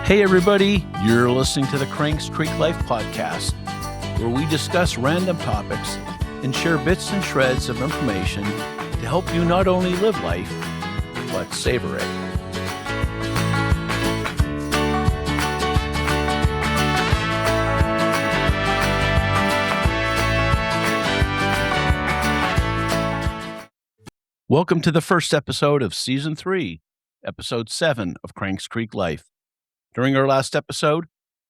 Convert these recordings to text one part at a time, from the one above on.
Hey everybody, you're listening to the Cranks Creek Life podcast, where we discuss random topics and share bits and shreds of information to help you not only live life, but savor it. Welcome to the first episode of Season 3, Episode 7 of Cranks Creek Life. During our last episode,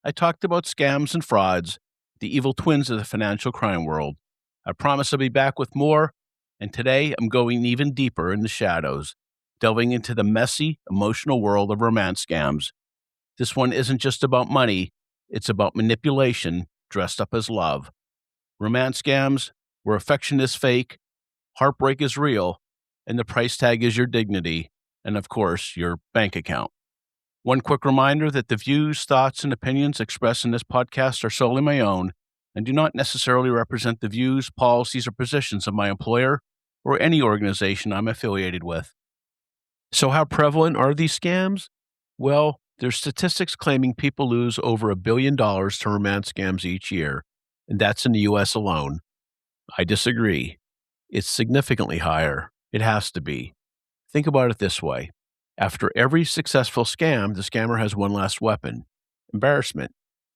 I talked about scams and frauds, the evil twins of the financial crime world. I promise I'll be back with more, and today I'm going even deeper in the shadows, delving into the messy, emotional world of romance scams. This one isn't just about money, it's about manipulation dressed up as love. Romance scams, where affection is fake, heartbreak is real, and the price tag is your dignity, and of course, your bank account. One quick reminder that the views, thoughts, and opinions expressed in this podcast are solely my own and do not necessarily represent the views, policies, or positions of my employer or any organization I'm affiliated with. So how prevalent are these scams? Well, there's statistics claiming people lose over $1 billion to romance scams each year, and that's in the U.S. alone. I disagree. It's significantly higher. It has to be. Think about it this way. After every successful scam, the scammer has one last weapon: embarrassment.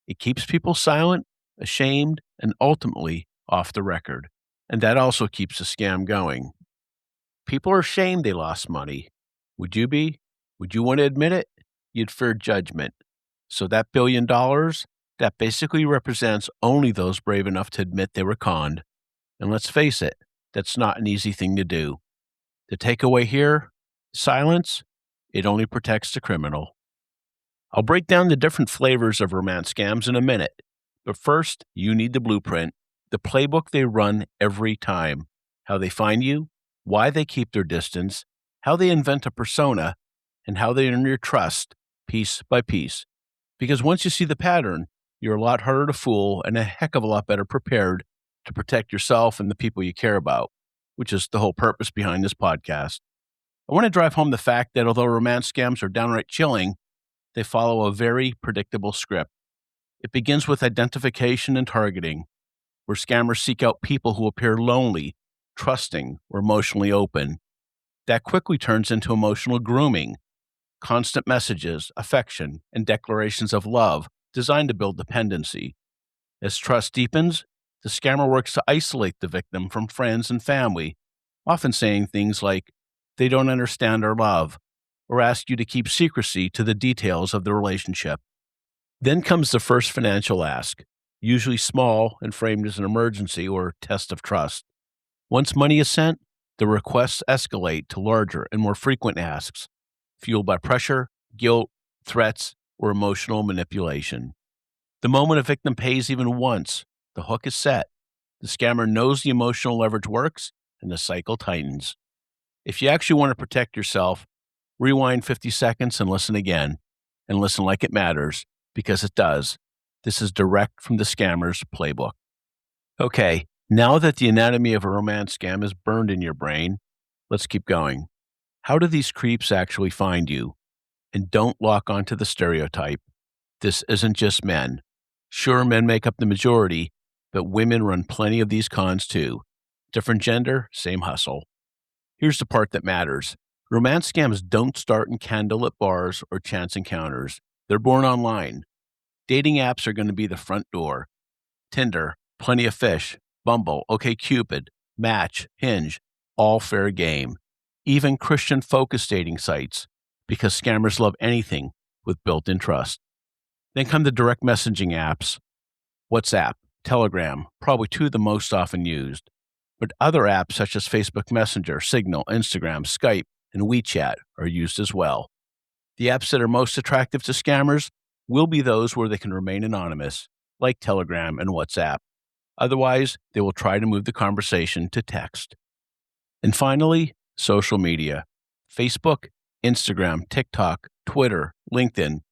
It keeps people silent, ashamed, and ultimately off the record. And that also keeps the scam going. People are ashamed they lost money. Would you be? Would you want to admit it? You'd fear judgment. So that $1 billion, that basically represents only those brave enough to admit they were conned. And let's face it, that's not an easy thing to do. The takeaway here, silence. It only protects the criminal. I'll break down the different flavors of romance scams in a minute, but first, you need the blueprint, the playbook they run every time, how they find you, why they keep their distance, how they invent a persona, and how they earn your trust piece by piece. Because once you see the pattern, you're a lot harder to fool and a heck of a lot better prepared to protect yourself and the people you care about, which is the whole purpose behind this podcast. I want to drive home the fact that although romance scams are downright chilling, they follow a very predictable script. It begins with identification and targeting, where scammers seek out people who appear lonely, trusting, or emotionally open. That quickly turns into emotional grooming, constant messages, affection, and declarations of love designed to build dependency. As trust deepens, the scammer works to isolate the victim from friends and family, often saying things like, "They don't understand our love," or ask you to keep secrecy to the details of the relationship. Then comes the first financial ask, usually small and framed as an emergency or test of trust. Once money is sent, the requests escalate to larger and more frequent asks, fueled by pressure, guilt, threats, or emotional manipulation. The moment a victim pays even once, the hook is set. The scammer knows the emotional leverage works, and the cycle tightens. If you actually want to protect yourself, rewind 50 seconds and listen again. And listen like it matters, because it does. This is direct from the scammer's playbook. Okay, now that the anatomy of a romance scam is burned in your brain, let's keep going. How do these creeps actually find you? And don't lock onto the stereotype. This isn't just men. Sure, men make up the majority, but women run plenty of these cons too. Different gender, same hustle. Here's the part that matters. Romance scams don't start in candlelit bars or chance encounters. They're born online. Dating apps are going to be the front door. Tinder, Plenty of Fish, Bumble, OkCupid, Match, Hinge, all fair game. Even Christian-focused dating sites, because scammers love anything with built-in trust. Then come the direct messaging apps. WhatsApp, Telegram, probably two of the most often used. But other apps such as Facebook Messenger, Signal, Instagram, Skype, and WeChat are used as well. The apps that are most attractive to scammers will be those where they can remain anonymous, like Telegram and WhatsApp. Otherwise, they will try to move the conversation to text. And finally, social media. Facebook, Instagram, TikTok, Twitter, LinkedIn.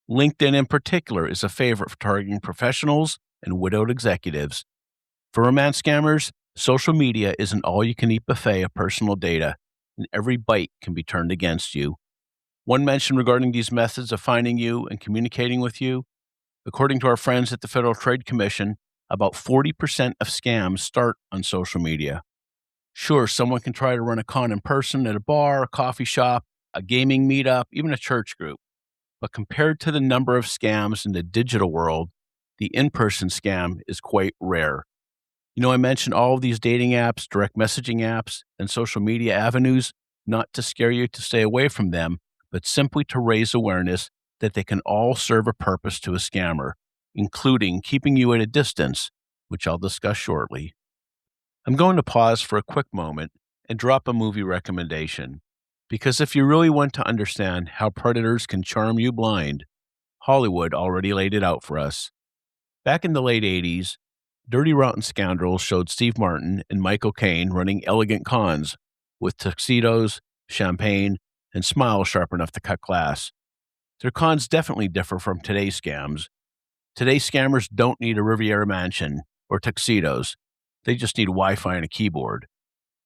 LinkedIn in particular is a favorite for targeting professionals and widowed executives. For romance scammers, social media is an all-you-can-eat buffet of personal data, and every bite can be turned against you. One mention regarding these methods of finding you and communicating with you: according to our friends at the Federal Trade Commission, about 40% of scams start on social media. Sure, someone can try to run a con in person at a bar, a coffee shop, a gaming meetup, even a church group. But compared to the number of scams in the digital world, the in-person scam is quite rare. I mentioned all of these dating apps, direct messaging apps, and social media avenues, not to scare you to stay away from them, but simply to raise awareness that they can all serve a purpose to a scammer, including keeping you at a distance, which I'll discuss shortly. I'm going to pause for a quick moment and drop a movie recommendation, because if you really want to understand how predators can charm you blind, Hollywood already laid it out for us. Back in the late 80s, Dirty Rotten Scoundrels showed Steve Martin and Michael Caine running elegant cons with tuxedos, champagne, and smiles sharp enough to cut glass. Their cons definitely differ from today's scams. Today's scammers don't need a Riviera mansion or tuxedos. They just need Wi-Fi and a keyboard.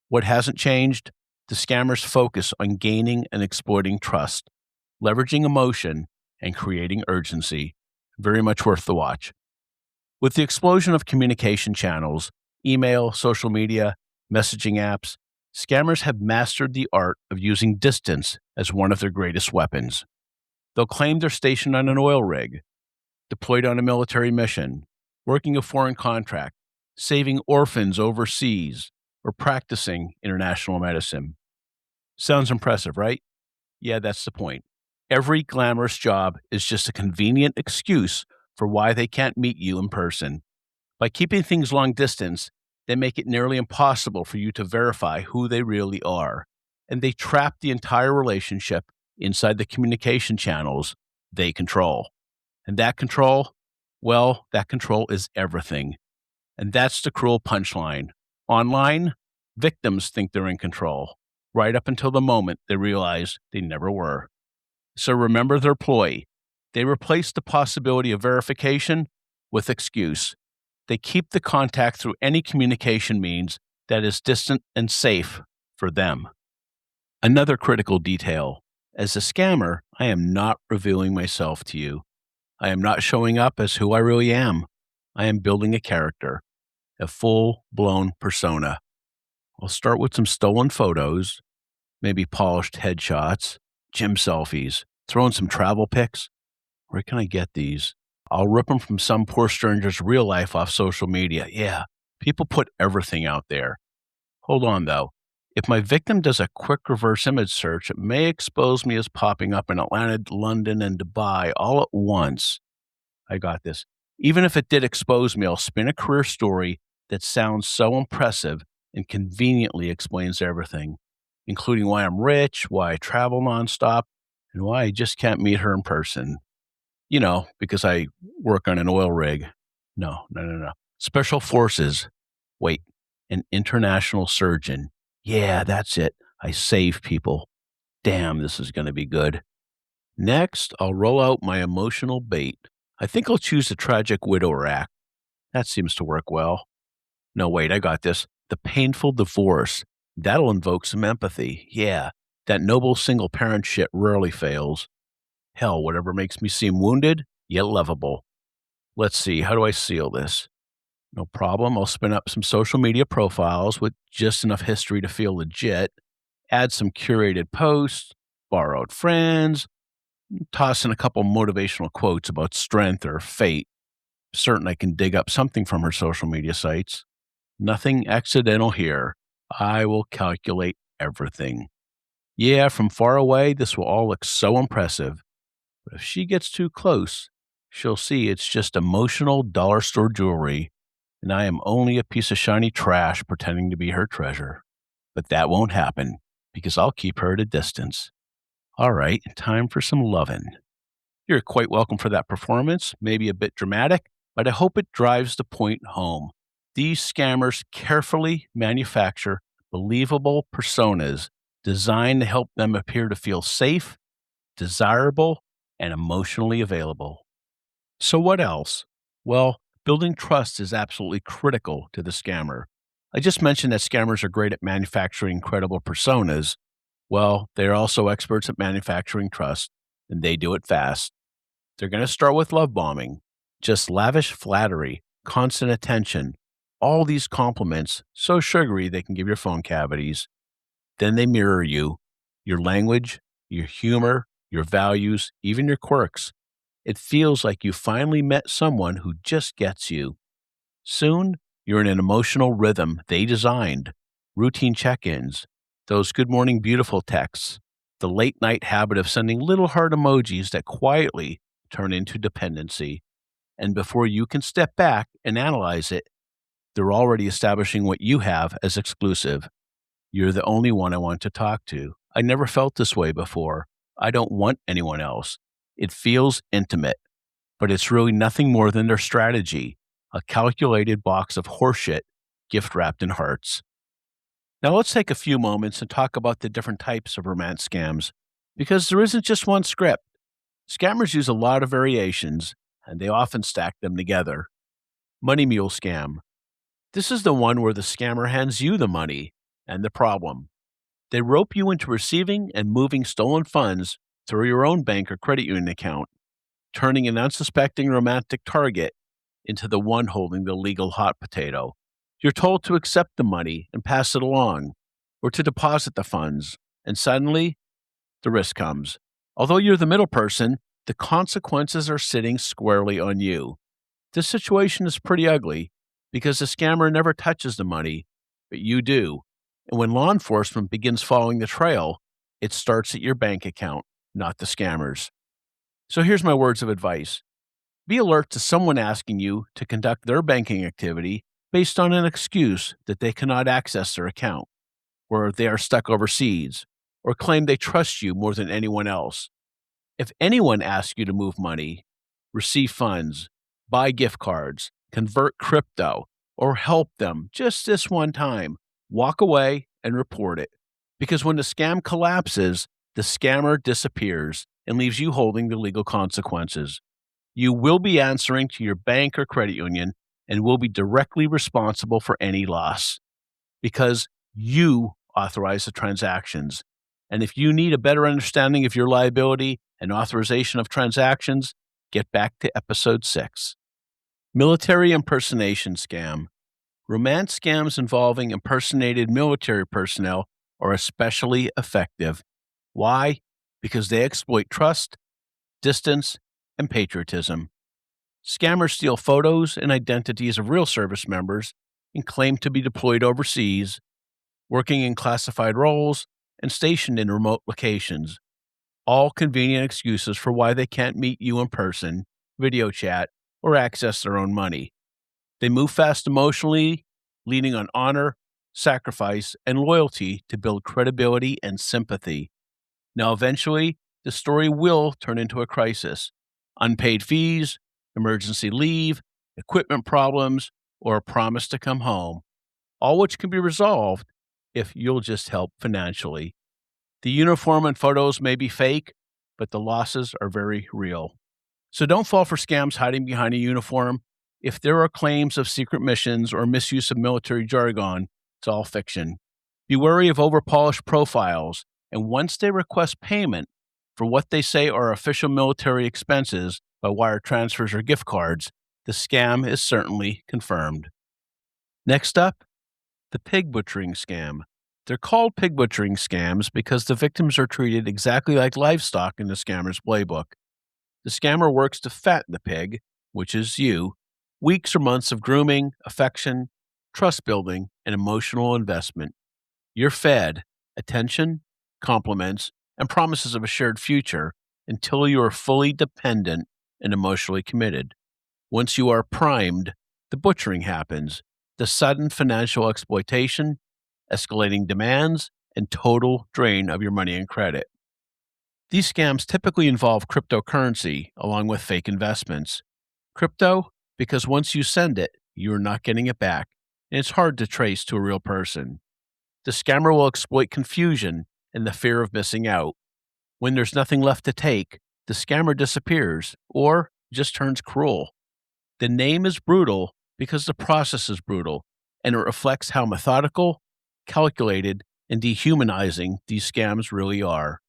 What hasn't changed? The scammers focus on gaining and exploiting trust, leveraging emotion, and creating urgency. Very much worth the watch. With the explosion of communication channels, email, social media, messaging apps, scammers have mastered the art of using distance as one of their greatest weapons. They'll claim they're stationed on an oil rig, deployed on a military mission, working a foreign contract, saving orphans overseas, or practicing international medicine. Sounds impressive, right? Yeah, that's the point. Every glamorous job is just a convenient excuse for why they can't meet you in person. By keeping things long distance, they make it nearly impossible for you to verify who they really are, and they trap the entire relationship inside the communication channels they control. And that control, well, that control is everything. And that's the cruel punchline. Online, victims think they're in control, right up until the moment they realize they never were. So remember their ploy. They replace the possibility of verification with excuse. They keep the contact through any communication means that is distant and safe for them. Another critical detail: as a scammer, I am not revealing myself to you. I am not showing up as who I really am. I am building a character, a full-blown persona. I'll start with some stolen photos, maybe polished headshots, gym selfies, throw in some travel pics. Where can I get these? I'll rip them from some poor stranger's real life off social media. Yeah, people put everything out there. Hold on, though. If my victim does a quick reverse image search, it may expose me as popping up in Atlanta, London, and Dubai all at once. I got this. Even if it did expose me, I'll spin a career story that sounds so impressive and conveniently explains everything, including why I'm rich, why I travel nonstop, and why I just can't meet her in person. Because I work on an oil rig. No. Special forces. Wait, an international surgeon. Yeah, that's it. I save people. Damn, this is going to be good. Next, I'll roll out my emotional bait. I think I'll choose the tragic widower act. That seems to work well. No, wait, I got this. The painful divorce. That'll invoke some empathy. Yeah, that noble single parent shit rarely fails. Hell, whatever makes me seem wounded, yet lovable. Let's see, how do I seal this? No problem. I'll spin up some social media profiles with just enough history to feel legit, add some curated posts, borrowed friends, toss in a couple motivational quotes about strength or fate. Certain I can dig up something from her social media sites. Nothing accidental here. I will calculate everything. Yeah, from far away, this will all look so impressive. But if she gets too close, she'll see it's just emotional dollar store jewelry, and I am only a piece of shiny trash pretending to be her treasure. But that won't happen, because I'll keep her at a distance. All right, time for some lovin'. You're quite welcome for that performance, maybe a bit dramatic, but I hope it drives the point home. These scammers carefully manufacture believable personas designed to help them appear to feel safe, desirable, and emotionally available. So what else? Well, building trust is absolutely critical to the scammer. I just mentioned that scammers are great at manufacturing credible personas, Well, they're also experts at manufacturing trust, and they do it fast. They're going to start with love bombing, just lavish flattery, constant attention, all these compliments, so sugary they can give your phone cavities. Then they mirror you, your language, your humor, your values, even your quirks. It feels like you finally met someone who just gets you. Soon, you're in an emotional rhythm they designed, routine check ins, those good morning beautiful texts, the late night habit of sending little heart emojis that quietly turn into dependency. And before you can step back and analyze it, they're already establishing what you have as exclusive. You're the only one I want to talk to. I never felt this way before. I don't want anyone else. It feels intimate, but it's really nothing more than their strategy, a calculated box of horseshit gift wrapped in hearts. Now let's take a few moments and talk about the different types of romance scams, because there isn't just one script. Scammers use a lot of variations, and they often stack them together. Money mule scam. This is the one where the scammer hands you the money and the problem. They rope you into receiving and moving stolen funds through your own bank or credit union account, turning an unsuspecting romantic target into the one holding the legal hot potato. You're told to accept the money and pass it along, or to deposit the funds, and suddenly, the risk comes. Although you're the middle person, the consequences are sitting squarely on you. This situation is pretty ugly because the scammer never touches the money, but you do. And when law enforcement begins following the trail, it starts at your bank account, not the scammers. So here's my words of advice. Be alert to someone asking you to conduct their banking activity based on an excuse that they cannot access their account, or they are stuck overseas, or claim they trust you more than anyone else. If anyone asks you to move money, receive funds, buy gift cards, convert crypto, or help them just this one time, walk away and report it. Because when the scam collapses, the scammer disappears and leaves you holding the legal consequences. You will be answering to your bank or credit union and will be directly responsible for any loss because you authorize the transactions. And if you need a better understanding of your liability and authorization of transactions, get back to episode 6. Military impersonation scam. Romance scams involving impersonated military personnel are especially effective. Why? Because they exploit trust, distance, and patriotism. Scammers steal photos and identities of real service members and claim to be deployed overseas, working in classified roles, and stationed in remote locations. All convenient excuses for why they can't meet you in person, video chat, or access their own money. They move fast emotionally, leaning on honor, sacrifice, and loyalty to build credibility and sympathy. Now, eventually, the story will turn into a crisis. Unpaid fees, emergency leave, equipment problems, or a promise to come home, all which can be resolved if you'll just help financially. The uniform and photos may be fake, but the losses are very real. So don't fall for scams hiding behind a uniform. If there are claims of secret missions or misuse of military jargon, it's all fiction. Be wary of overpolished profiles, and once they request payment for what they say are official military expenses by wire transfers or gift cards, the scam is certainly confirmed. Next up, the pig butchering scam. They're called pig butchering scams because the victims are treated exactly like livestock in the scammer's playbook. The scammer works to fatten the pig, which is you, weeks or months of grooming, affection, trust building, and emotional investment. You're fed attention, compliments, and promises of a shared future until you are fully dependent and emotionally committed. Once you are primed, the butchering happens, the sudden financial exploitation, escalating demands, and total drain of your money and credit. These scams typically involve cryptocurrency along with fake investments. Crypto, because once you send it, you are not getting it back, and it's hard to trace to a real person. The scammer will exploit confusion and the fear of missing out. When there's nothing left to take, the scammer disappears or just turns cruel. The name is brutal because the process is brutal, and it reflects how methodical, calculated, and dehumanizing these scams really are.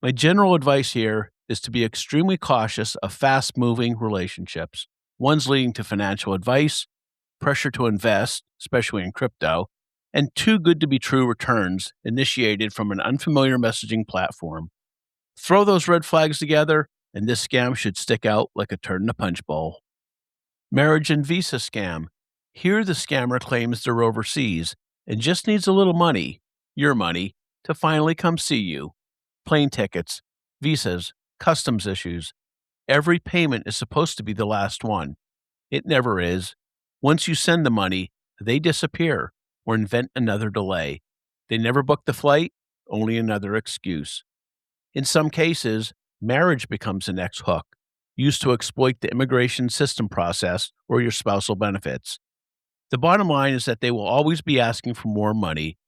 My general advice here is to be extremely cautious of fast-moving relationships, ones leading to financial advice, pressure to invest, especially in crypto, and too good to be true returns initiated from an unfamiliar messaging platform. Throw those red flags together, and this scam should stick out like a turd in a punch bowl. Marriage and visa scam. Here, the scammer claims they're overseas and just needs a little money, your money, to finally come see you. Plane tickets, visas, customs issues. Every payment is supposed to be the last one. It never is. Once you send the money, they disappear or invent another delay. They never book the flight, only another excuse. In some cases, marriage becomes the next hook, used to exploit the immigration system process or your spousal benefits. The bottom line is that they will always be asking for more money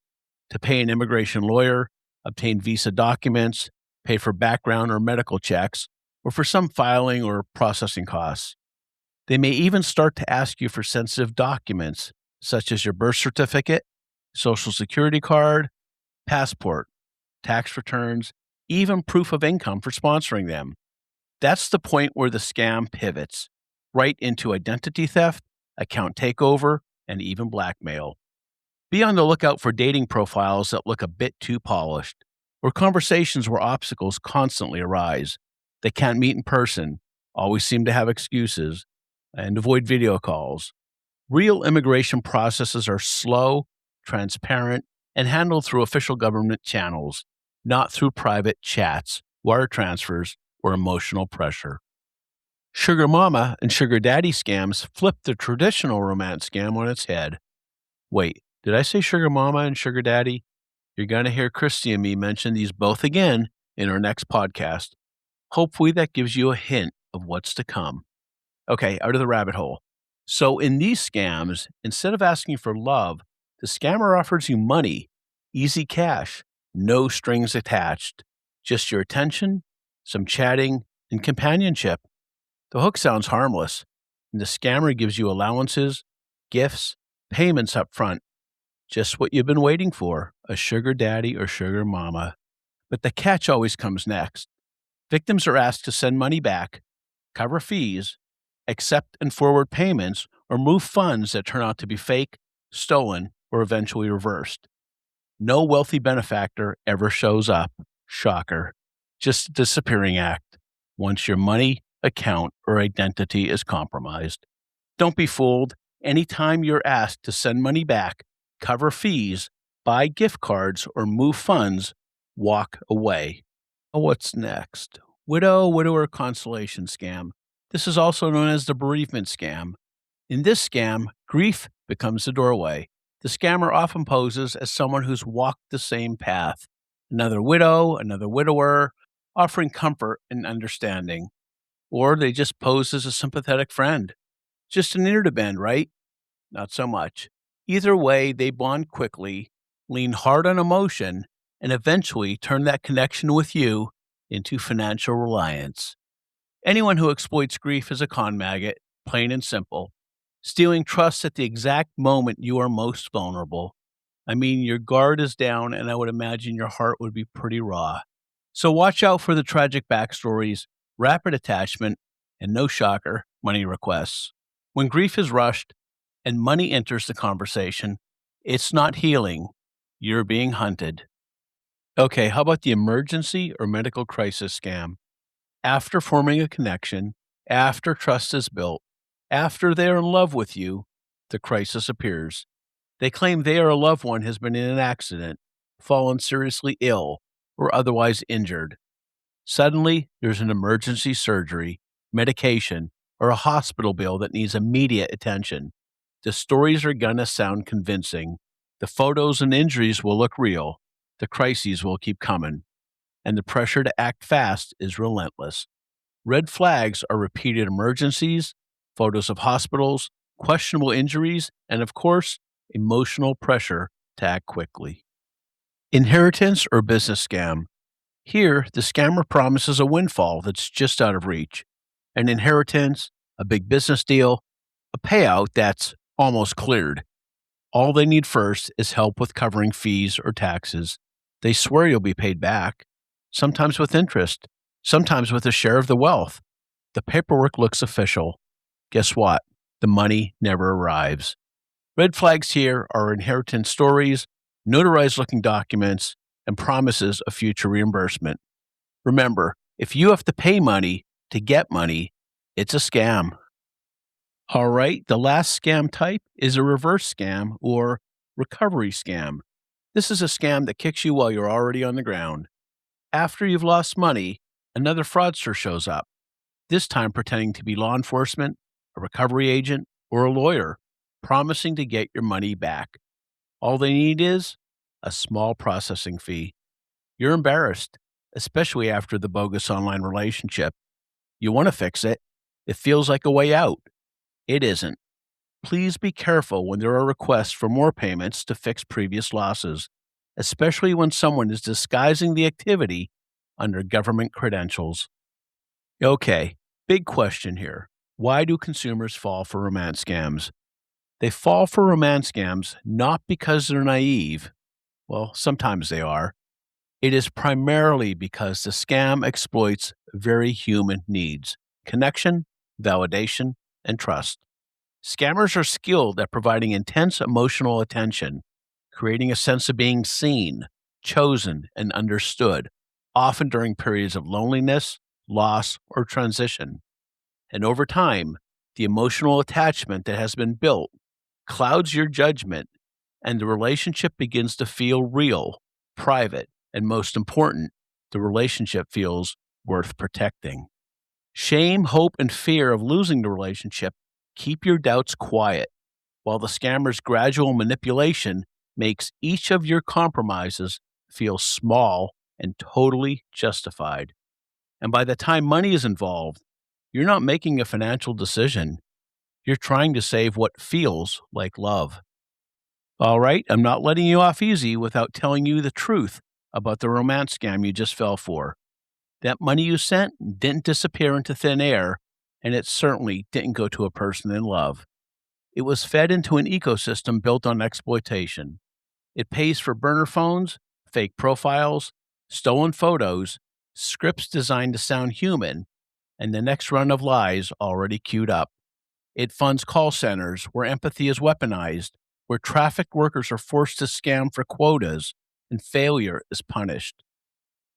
to pay an immigration lawyer, obtain visa documents, pay for background or medical checks, or for some filing or processing costs. They may even start to ask you for sensitive documents, such as your birth certificate, social security card, passport, tax returns, even proof of income for sponsoring them. That's the point where the scam pivots right into identity theft, account takeover, and even blackmail. Be on the lookout for dating profiles that look a bit too polished, or conversations where obstacles constantly arise. They can't meet in person, always seem to have excuses, and avoid video calls. Real immigration processes are slow, transparent, and handled through official government channels, not through private chats, wire transfers, or emotional pressure. Sugar mama and sugar daddy scams flip the traditional romance scam on its head. Wait, did I say sugar mama and sugar daddy? You're going to hear Christy and me mention these both again in our next podcast. Hopefully that gives you a hint of what's to come. Okay, out of the rabbit hole. So in these scams, instead of asking for love, the scammer offers you money, easy cash, no strings attached, just your attention, some chatting, and companionship. The hook sounds harmless, and the scammer gives you allowances, gifts, payments up front. Just what you've been waiting for, a sugar daddy or sugar mama. But the catch always comes next. Victims are asked to send money back, cover fees, accept and forward payments, or move funds that turn out to be fake, stolen, or eventually reversed. No wealthy benefactor ever shows up. Shocker. Just a disappearing act once your money, account, or identity is compromised. Don't be fooled. Anytime you're asked to send money back, cover fees, buy gift cards, or move funds, walk away. What's next? Widower consolation scam. This is also known as the bereavement scam. In this scam, grief becomes the doorway. The scammer often poses as someone who's walked the same path. Another widow, another widower, offering comfort and understanding. Or they just pose as a sympathetic friend. Just an ear to bend, right? Not so much. Either way, they bond quickly, lean hard on emotion, and eventually turn that connection with you into financial reliance. Anyone who exploits grief is a con maggot, plain and simple, stealing trust at the exact moment you are most vulnerable. I mean, your guard is down, and I would imagine your heart would be pretty raw. So watch out for the tragic backstories, rapid attachment, and no shocker, money requests. When grief is rushed and money enters the conversation, it's not healing. You're being hunted. Okay, how about the emergency or medical crisis scam? After forming a connection, after trust is built, after they are in love with you, the crisis appears. They claim they or a loved one has been in an accident, fallen seriously ill, or otherwise injured. Suddenly, there's an emergency surgery, medication, or a hospital bill that needs immediate attention. The stories are gonna sound convincing. The photos and injuries will look real. The crises will keep coming. And the pressure to act fast is relentless. Red flags are repeated emergencies, photos of hospitals, questionable injuries, and of course, emotional pressure to act quickly. Inheritance or business scam. Here, the scammer promises a windfall that's just out of reach. An inheritance, a big business deal, a payout that's almost cleared. All they need first is help with covering fees or taxes. They swear you'll be paid back, sometimes with interest, sometimes with a share of the wealth. The paperwork looks official. Guess what? The money never arrives. Red flags here are inheritance stories, notarized looking documents, and promises of future reimbursement. Remember, if you have to pay money to get money, it's a scam. All right, the last scam type is a reverse scam or recovery scam. This is a scam that kicks you while you're already on the ground. After you've lost money, another fraudster shows up, this time pretending to be law enforcement, a recovery agent, or a lawyer, promising to get your money back. All they need is a small processing fee. You're embarrassed, especially after the bogus online relationship. You want to fix it. It feels like a way out. It isn't. Please be careful when there are requests for more payments to fix previous losses, especially when someone is disguising the activity under government credentials. Okay, big question here. Why do consumers fall for romance scams? They fall for romance scams not because they're naive. Well, sometimes they are. It is primarily because the scam exploits very human needs: connection, validation, and trust. Scammers are skilled at providing intense emotional attention, creating a sense of being seen, chosen, and understood, often during periods of loneliness, loss, or transition. And over time, the emotional attachment that has been built clouds your judgment, and the relationship begins to feel real, private, and most important, the relationship feels worth protecting. Shame, hope, and fear of losing the relationship keep your doubts quiet, while the scammer's gradual manipulation makes each of your compromises feel small and totally justified. And by the time money is involved, you're not making a financial decision. You're trying to save what feels like love. All right, I'm not letting you off easy without telling you the truth about the romance scam you just fell for. That money you sent didn't disappear into thin air, and it certainly didn't go to a person in love. It was fed into an ecosystem built on exploitation. It pays for burner phones, fake profiles, stolen photos, scripts designed to sound human, and the next run of lies already queued up. It funds call centers where empathy is weaponized, where trafficked workers are forced to scam for quotas, and failure is punished.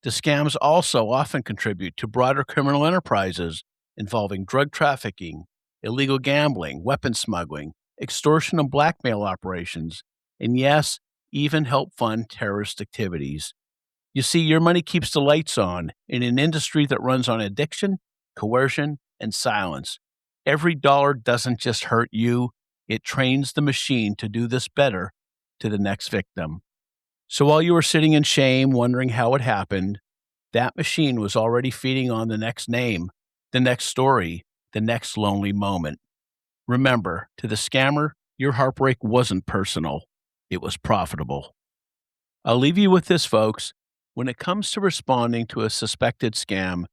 The scams also often contribute to broader criminal enterprises involving drug trafficking, illegal gambling, weapons smuggling, extortion and blackmail operations, and yes, even help fund terrorist activities. You see, your money keeps the lights on in an industry that runs on addiction, coercion, and silence. Every dollar doesn't just hurt you, it trains the machine to do this better to the next victim. So while you were sitting in shame, wondering how it happened, that machine was already feeding on the next name, the next story, the next lonely moment. Remember, to the scammer, your heartbreak wasn't personal, it was profitable. I'll leave you with this, folks. When it comes to responding to a suspected scam,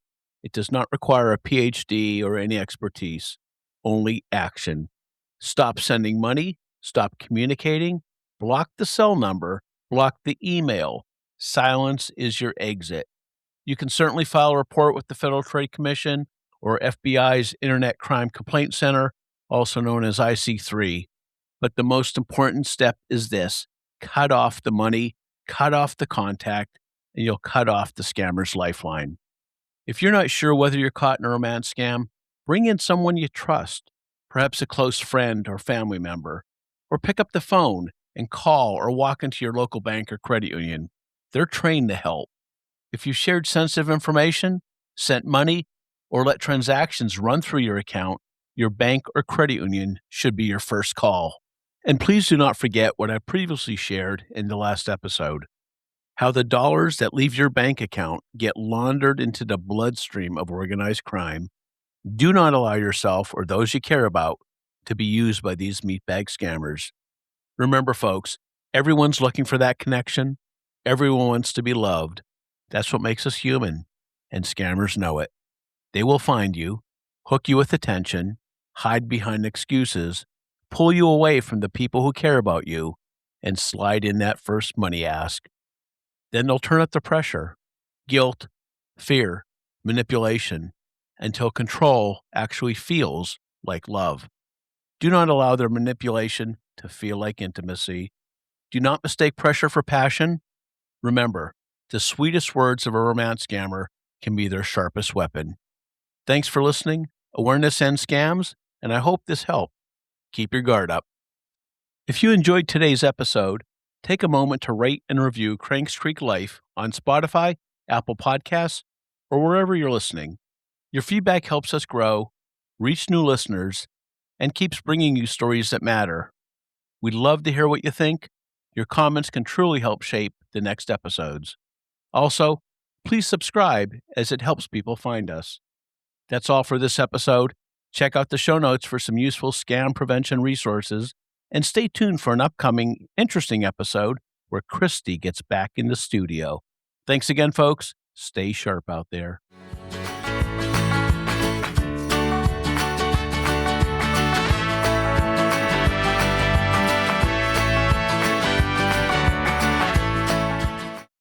it does not require a PhD or any expertise, only action. Stop sending money, stop communicating, block the cell number, block the email. Silence is your exit. You can certainly file a report with the Federal Trade Commission or FBI's Internet Crime Complaint Center, also known as IC3. But the most important step is this: cut off the money, cut off the contact, and you'll cut off the scammer's lifeline. If you're not sure whether you're caught in a romance scam, bring in someone you trust, perhaps a close friend or family member, or pick up the phone and call or walk into your local bank or credit union. They're trained to help. If you shared sensitive information, sent money, or let transactions run through your account, your bank or credit union should be your first call. And please do not forget what I previously shared in the last episode: how the dollars that leave your bank account get laundered into the bloodstream of organized crime. Do not allow yourself or those you care about to be used by these meatbag scammers. Remember, folks, everyone's looking for that connection. Everyone wants to be loved. That's what makes us human, and scammers know it. They will find you, hook you with attention, hide behind excuses, pull you away from the people who care about you and slide in that first money ask. Then they'll turn up the pressure, guilt, fear, manipulation, until control actually feels like love. Do not allow their manipulation to feel like intimacy. Do not mistake pressure for passion. Remember, the sweetest words of a romance scammer can be their sharpest weapon. Thanks for listening. Awareness ends scams, and I hope this helped. Keep your guard up. If you enjoyed today's episode, take a moment to rate and review Cranks Creek Life on Spotify, Apple Podcasts, or wherever you're listening. Your feedback helps us grow, reach new listeners, and keeps bringing you stories that matter. We'd love to hear what you think. Your comments can truly help shape the next episodes. Also, please subscribe as it helps people find us. That's all for this episode. Check out the show notes for some useful scam prevention resources, and stay tuned for an upcoming interesting episode where Christy gets back in the studio. Thanks again, folks. Stay sharp out there.